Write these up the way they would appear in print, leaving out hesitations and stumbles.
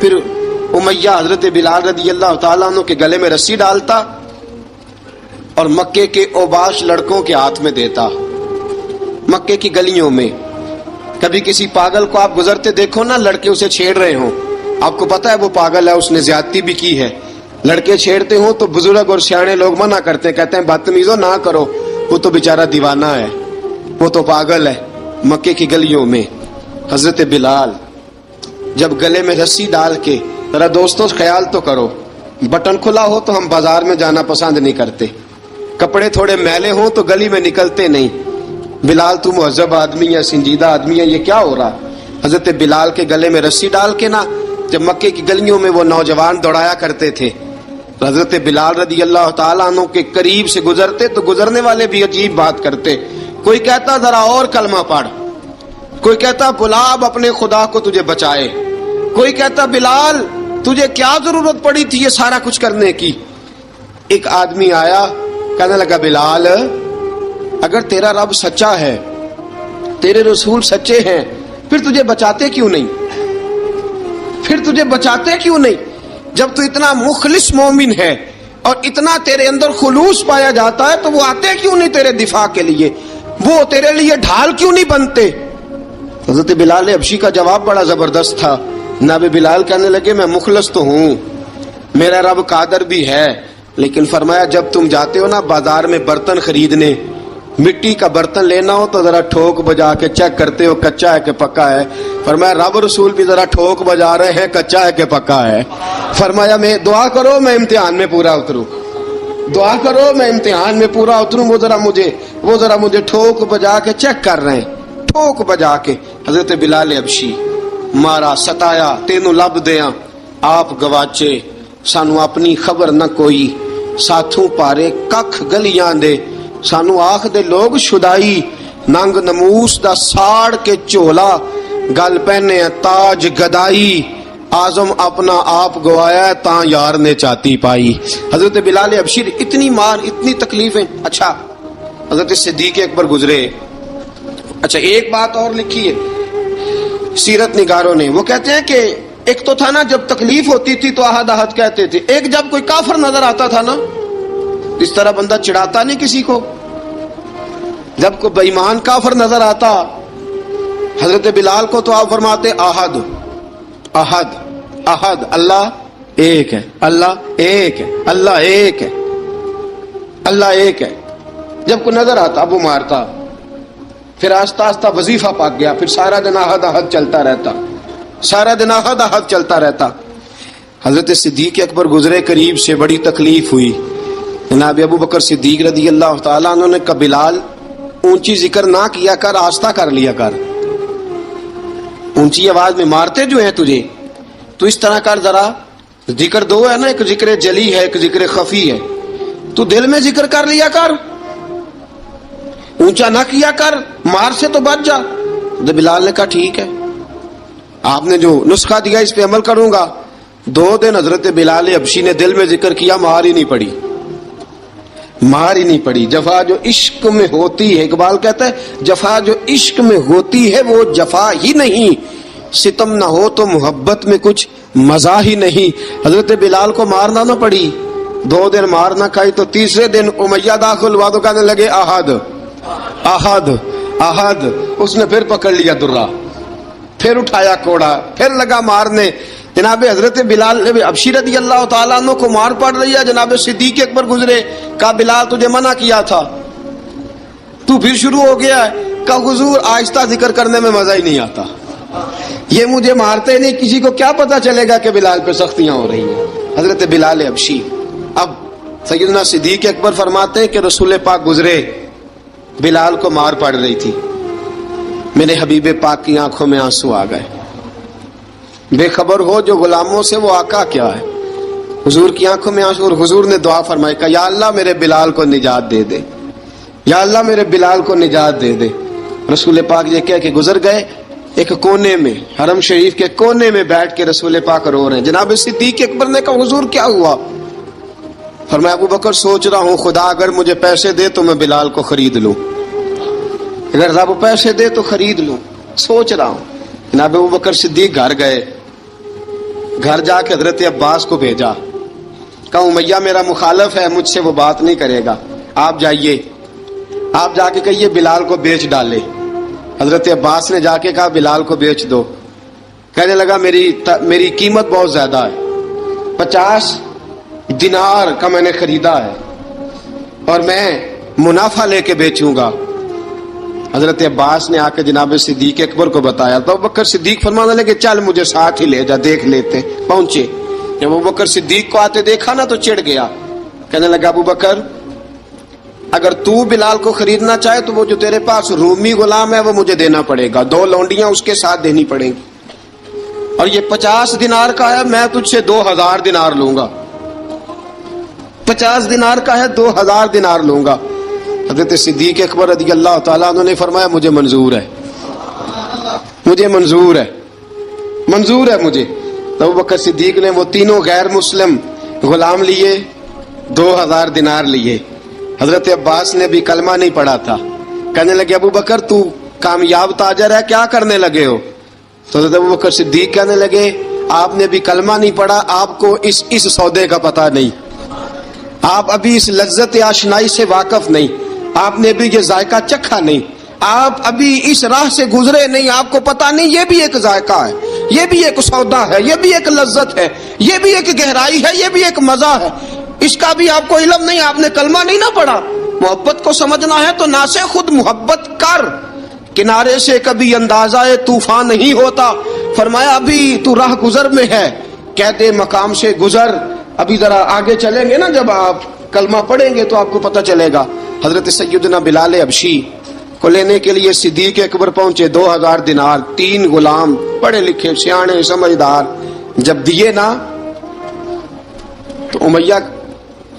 پھر امیہ حضرت بلال رضی اللہ تعالیٰ عنہ کے گلے میں رسی ڈالتا اور مکے کے اوباش لڑکوں کے ہاتھ میں دیتا. مکے کی گلیوں میں کبھی کسی پاگل کو آپ گزرتے دیکھو نا، لڑکے اسے چھیڑ رہے ہوں، آپ کو پتا ہے وہ پاگل ہے، اس نے زیادتی بھی کی ہے. لڑکے چھیڑتے ہوں تو بزرگ اور سیانے لوگ منع کرتے ہیں، کہتے ہیں بدتمیزوں نہ کرو، وہ تو بیچارہ دیوانہ ہے، وہ تو پاگل ہے. مکے کی گلیوں میں حضرت بلال جب گلے میں رسی ڈال کے، ذرا دوستوں خیال تو کرو، بٹن کھلا ہو تو ہم بازار میں جانا پسند نہیں کرتے، کپڑے تھوڑے میلے ہوں تو گلی میں نکلتے نہیں. بلال تو مہذب آدمی ہے، سنجیدہ آدمی ہے، یہ کیا ہو رہا؟ حضرت بلال کے گلے میں رسی ڈال کے نا جب مکے کی گلیوں میں وہ نوجوان دوڑایا کرتے تھے، حضرت بلال رضی اللہ تعالیٰ عنہ کے قریب سے گزرتے تو گزرنے والے بھی عجیب بات کرتے. کوئی کہتا ذرا اور کلمہ پڑھ، کوئی کہتا بلا اب اپنے خدا کو تجھے بچائے، کوئی کہتا بلال تجھے کیا ضرورت پڑی تھی یہ سارا کچھ کرنے کی. ایک آدمی آیا کہنے لگا بلال اگر تیرا رب سچا ہے، تیرے رسول سچے ہیں، پھر تجھے بچاتے کیوں نہیں؟ پھر تجھے بچاتے کیوں نہیں؟ جب تو اتنا مخلص مومن ہے اور اتنا تیرے اندر خلوص پایا جاتا ہے تو وہ آتے کیوں نہیں تیرے دفاع کے لیے؟ وہ تیرے لیے ڈھال کیوں نہیں بنتے؟ حضرت بلال حبشی کا جواب بڑا زبردست تھا. جناب بلال کہنے لگے میں مخلص تو ہوں، میرا رب قادر بھی ہے، لیکن فرمایا جب تم جاتے ہو نا بازار میں برتن خریدنے، مٹی کا برتن لینا ہو تو ذرا ٹھوک بجا کے چیک کرتے ہو کچا ہے کہ پکا ہے. فرمایا رب رسول بھی ذرا ٹھوک بجا رہے ہیں کچا ہے کہ پکا ہے. فرمایا میں دعا کرو میں امتحان میں پورا اتروں، دعا کرو میں امتحان میں پورا اتروں. وہ ذرا مجھے ٹھوک بجا کے چیک کر رہے ہیں، ٹھوک بجا کے. حضرت بلال حبشی مارا ستایا تینوں لب دیاں آپ گواچے، سانو اپنی خبر نہ کوئی، ساتھوں پارے ککھ گلیاں دے، سانو آخ دے لوگ شدائی، ننگ نموس دا ساڑ کے چولا، گل پہنے تاج گدائی، آزم اپنا آپ گوایا تاں یار نے چاتی پائی. حضرت بلال حبشی اتنی مار اتنی تکلیفیں. اچھا حضرت صدیق اکبر گزرے. اچھا ایک بات اور لکھی ہے سیرت نگاروں نے، وہ کہتے ہیں کہ ایک تو تھا نا جب تکلیف ہوتی تھی تو احد احد کہتے تھے، ایک جب کوئی کافر نظر آتا تھا نا اس طرح بندہ چڑھاتا نہیں کسی کو، جب کوئی بے ایمان کافر نظر آتا حضرت بلال کو تو آپ فرماتے احد احد احد، اللہ ایک ہے، اللہ ایک ہے، اللہ ایک ہے، اللہ ایک ہے. جب کوئی نظر آتا وہ مارتا. پھر آہستہ آہستہ وظیفہ پاک گیا، پھر سارا دن احد احد چلتا رہتا، سارا دن احد احد چلتا رہتا. حضرت صدیق اکبر گزرے قریب سے، بڑی تکلیف ہوئی. جناب ابو بکر صدیق رضی اللہ تعالیٰ عنہ نے کہا بلال اونچی ذکر نہ کیا کر، آہستہ کر لیا کر، اونچی آواز میں مارتے جو ہیں تجھے تو اس طرح کر، ذرا ذکر دو ہے نا، ایک ذکر جلی ہے ایک ذکر خفی ہے، تو دل میں ذکر کر لیا کر، اونچا نہ کیا کر، مار سے تو بچ جا. بلال نے کہا ٹھیک ہے، آپ نے جو نسخہ دیا اس پہ عمل کروں گا. 2 دن حضرت بلال حبشی نے دل میں ذکر کیا، مار ہی نہیں پڑی، مار ہی نہیں پڑی. جفا جو عشق میں ہوتی ہے، اقبال کہتا ہے جفا جو عشق میں ہوتی ہے وہ جفا ہی نہیں، ستم نہ ہو تو محبت میں کچھ مزہ ہی نہیں. حضرت بلال کو مارنا نہ پڑی، 2 دن مار نہ کھائی تو تیسرے دن امیہ داخل ہوا تو کہنے لگے احد احد احد. اس نے پھر پکڑ لیا درہ، پھر اٹھایا کوڑا، پھر لگا مارنے. جناب حضرت بلال حبشی رضی اللہ تعالیٰ عنہ کو مار پڑ رہی ہے. جناب صدیق اکبر گزرے، کہا بلال تجھے منع کیا تھا، تو پھر شروع ہو گیا ہے. کہا حضور آہستہ ذکر کرنے میں مزہ ہی نہیں آتا، یہ مجھے مارتے نہیں، کسی کو کیا پتا چلے گا کہ بلال پہ سختیاں ہو رہی ہیں. حضرت بلال حبشی. اب سیدنا صدیق اکبر فرماتے ہیں کہ رسول پاک گزرے، بلال کو مار پڑ رہی تھی، میرے حبیب پاک کی آنکھوں میں آنسو آ گئے. بے خبر ہو جو غلاموں سے وہ آقا کیا ہے. حضور کی آنکھوں میں آنسو، اور حضور نے دعا فرمائی کہ یا اللہ میرے بلال کو نجات دے دے، یا اللہ میرے بلال کو نجات دے دے. رسول پاک یہ کہہ کے گزر گئے. ایک کونے میں حرم شریف کے کونے میں بیٹھ کے رسول پاک رو رہے ہیں. جناب صدیق اکبر نے کہا حضور کیا ہوا؟ فرمایا ابو بکر سوچ رہا ہوں خدا اگر مجھے پیسے دے تو میں بلال کو خرید لوں، اگر رب پیسے دے تو خرید لوں، سوچ رہا ہوں. جناب ابو بکر صدیق گھر گئے، گھر جا کے حضرت عباس کو بھیجا، کہا امیہ میرا مخالف ہے، مجھ سے وہ بات نہیں کرے گا، آپ جائیے، آپ جا کے کہیے بلال کو بیچ ڈالے۔ حضرت عباس نے جا کے کہا بلال کو بیچ دو۔ کہنے لگا میری قیمت بہت زیادہ ہے، 50 دینار کا میں نے خریدا ہے اور میں منافع لے کے بیچوں گا۔ حضرت عباس نے آ کے جناب صدیق اکبر کو بتایا تو ابوبکر صدیق فرمانے لگے چل مجھے ساتھ ہی لے جا، دیکھ لیتے۔ پہنچے، جب ابوبکر صدیق کو آتے دیکھا نا تو چڑ گیا، کہنے لگا ابوبکر اگر تو بلال کو خریدنا چاہے تو وہ جو تیرے پاس رومی غلام ہے وہ مجھے دینا پڑے گا، 2 لونڈیاں اس کے ساتھ دینی پڑیں گی، اور یہ 50 دینار کا ہے، میں تجھ سے 2000 دینار لوں گا، 50 دینار کا ہے 2000 دینار لوں گا۔ حضرت صدیق اکبر رضی اللہ تعالیٰ عنہ نے فرمایا مجھے منظور ہے، مجھے منظور ہے، منظور ہے مجھے۔ تو ابوبکر صدیق نے وہ تینوں غیر مسلم غلام لیے، 2000 دینار لیے۔ حضرت عباس نے بھی کلمہ نہیں پڑھا تھا، کہنے لگے ابوبکر تو کامیاب تاجر ہے، کیا کرنے لگے ہو؟ تو حضرت ابوبکر صدیق کہنے لگے آپ نے بھی کلمہ نہیں پڑھا، آپ کو اس سودے کا پتہ نہیں، آپ ابھی اس لذت آشنائی سے واقف نہیں، آپ نے بھی یہ ذائقہ چکھا نہیں، آپ ابھی اس راہ سے گزرے نہیں، آپ کو پتہ نہیں یہ بھی ایک ذائقہ ہے، یہ بھی ایک سودا ہے، یہ بھی ایک لذت ہے، یہ بھی ایک گہرائی ہے، یہ بھی ایک مزہ ہے، اس کا بھی آپ کو علم نہیں، آپ نے کلمہ نہیں نہ پڑھا۔ محبت کو سمجھنا ہے تو نہ سے خود محبت کر، کنارے سے کبھی اندازہ طوفان نہیں ہوتا۔ فرمایا ابھی تو راہ گزر میں ہے، قید مقام سے گزر، ابھی ذرا آگے چلیں گے نا، جب آپ کلمہ پڑھیں گے تو آپ کو پتہ چلے گا۔ حضرت سیدنا بلال حبشی کو لینے کے لیے صدیق اکبر پہنچے، 2000 دینار، 3 غلام پڑھے لکھے سیانے سمجھدار، جب دیے نا تو امیہ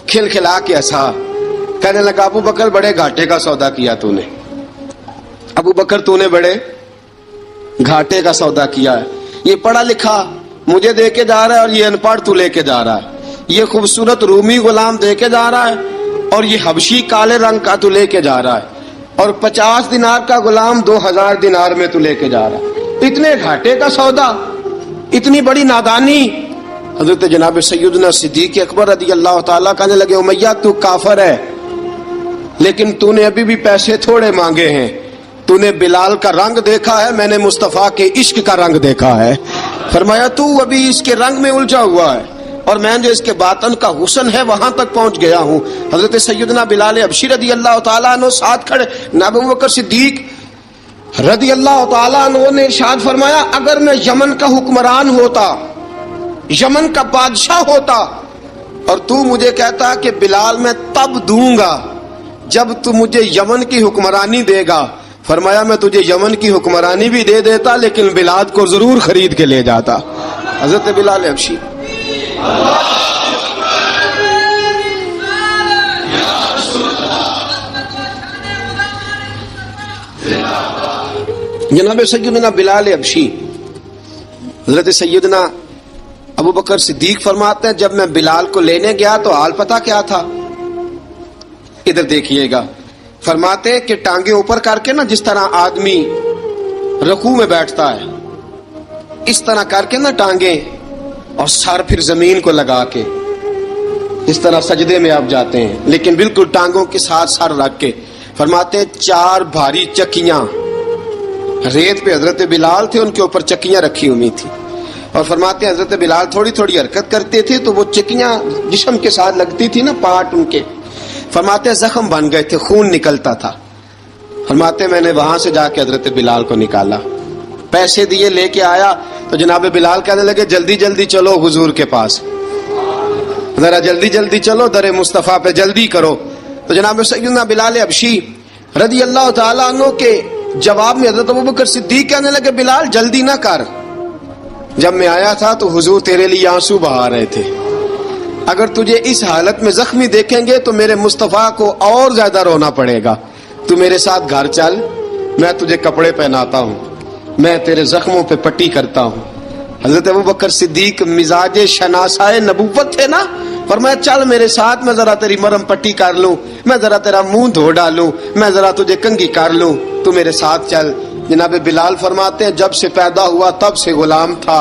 کھلکھلا کے ہنسا، کہنے لگا ابو بکر بڑے گھاٹے کا سودا کیا تو نے، ابو بکر تو نے بڑے گھاٹے کا سودا کیا ہے، یہ پڑھا لکھا مجھے دے کے جا رہا ہے اور یہ ان پڑھ تو لے کے جا رہا ہے، یہ خوبصورت رومی غلام دے کے جا رہا ہے اور یہ حبشی کالے رنگ کا تو لے کے جا رہا ہے، اور 50 دینار کا غلام 2000 دینار میں تو لے کے جا رہا ہے، اتنے گھاٹے کا سودا، اتنی بڑی نادانی۔ حضرت جناب سیدنا صدیق اکبر رضی اللہ تعالیٰ کہنے لگے امیہ تو کافر ہے، لیکن تو نے ابھی بھی پیسے تھوڑے مانگے ہیں، تو نے بلال کا رنگ دیکھا ہے، میں نے مصطفیٰ کے عشق کا رنگ دیکھا ہے۔ فرمایا تو ابھی اس کے رنگ میں الجھا ہوا ہے، اور میں جو اس کے باطن کا حسن ہے وہاں تک پہنچ گیا ہوں۔ حضرت سیدنا بلال حبشی رضی اللہ تعالیٰ عنہ ساتھ کھڑے، ابوبکر صدیق رضی اللہ تعالیٰ عنہ نے ارشاد فرمایا اگر میں یمن کا حکمران ہوتا، یمن کا بادشاہ ہوتا، اور تو مجھے کہتا کہ بلال میں تب دوں گا جب تو مجھے یمن کی حکمرانی دے گا، فرمایا میں تجھے یمن کی حکمرانی بھی دے دیتا لیکن بلال کو ضرور خرید کے لے جاتا۔ حضرت بلال حبشی جناب سیدنا بلال حبشی، حضرت سیدنا ابوبکر صدیق فرماتے ہیں جب میں بلال کو لینے گیا تو حال پتہ کیا تھا؟ ادھر دیکھیے گا، فرماتے ہیں کہ ٹانگیں اوپر کر کے نا جس طرح آدمی رکوع میں بیٹھتا ہے اس طرح کر کے نا ٹانگیں، اور سر پھر زمین کو لگا کے اس طرح سجدے میں آپ جاتے ہیں، لیکن بالکل ٹانگوں کے ساتھ سر رکھ کے۔ فرماتے ہیں 4 بھاری چکیاں ریت پہ حضرت بلال تھے، ان کے اوپر چکیاں رکھی ہوئی تھی، اور فرماتے ہیں حضرت بلال تھوڑی تھوڑی حرکت کرتے تھے تو وہ چکیاں جسم کے ساتھ لگتی تھی نا، پارٹ ان کے، فرماتے ہیں زخم بن گئے تھے، خون نکلتا تھا۔ فرماتے ہیں میں نے وہاں سے جا کے حضرت بلال کو نکالا، پیسے دیے لے کے آیا تو جناب بلال کہنے لگے جلدی جلدی چلو حضور کے پاس، ذرا جلدی جلدی چلو در مصطفیٰ پہ جلدی کرو۔ تو جناب سیدنا بلال حبشی رضی اللہ تعالیٰ عنہ کے جواب میں حضرت ابوبکر صدیق کہنے لگے بلال جلدی نہ کر، جب میں آیا تھا تو حضور تیرے لیے آنسو بہا رہے تھے، اگر تجھے اس حالت میں زخمی دیکھیں گے تو میرے مصطفیٰ کو اور زیادہ رونا پڑے گا، تو میرے ساتھ گھر چل، میں تجھے کپڑے پہناتا ہوں، میں تیرے زخموں پہ پٹی کرتا ہوں۔ حضرت ابوبکر صدیق مزاج شناسائے نبوت تھے نا، فرمایا چل میرے ساتھ، میں ذرا تیری مرم پٹی کر لوں، میں ذرا تیرا منہ دھو ڈالوں، میں ذرا تجھے کنگھی کر لوں، تو میرے ساتھ چل۔ جناب بلال فرماتے ہیں جب سے پیدا ہوا تب سے غلام تھا،